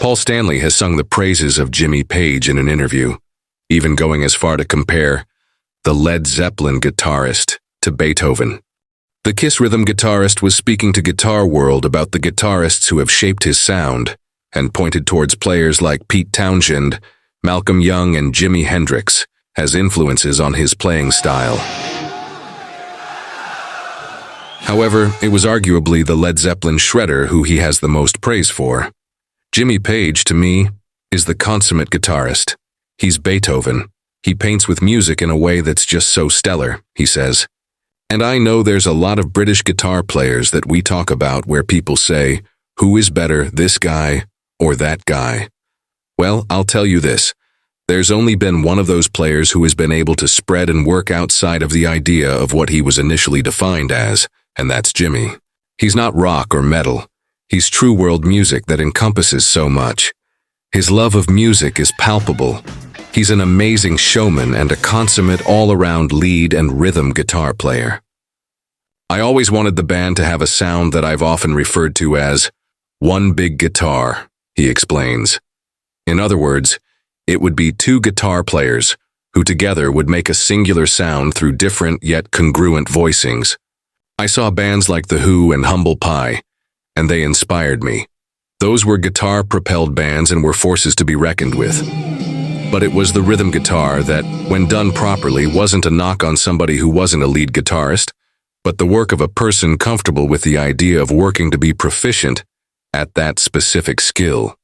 Paul Stanley has sung the praises of Jimmy Page in an interview, even going as far to compare the Led Zeppelin guitarist to Beethoven. The Kiss rhythm guitarist was speaking to Guitar World about the guitarists who have shaped his sound and pointed towards players like Pete Townshend, Malcolm Young, and Jimi Hendrix as influences on his playing style. However, it was arguably the Led Zeppelin shredder who he has the most praise for. Jimmy Page, to me, is the consummate guitarist. He's Beethoven. He paints with music in a way that's just so stellar, he says. And I know there's a lot of British guitar players that we talk about where people say, who is better, this guy or that guy? Well, I'll tell you this. There's only been one of those players who has been able to spread and work outside of the idea of what he was initially defined as, and that's Jimmy. He's not rock or metal. He's true world music that encompasses so much. His love of music is palpable. He's an amazing showman and a consummate all-around lead and rhythm guitar player. I always wanted the band to have a sound that I've often referred to as one big guitar, he explains. In other words, it would be two guitar players who together would make a singular sound through different yet congruent voicings. I saw bands like The Who and Humble Pie, and they inspired me. Those were guitar-propelled bands and were forces to be reckoned with. But it was the rhythm guitar that, when done properly, wasn't a knock on somebody who wasn't a lead guitarist, but the work of a person comfortable with the idea of working to be proficient at that specific skill.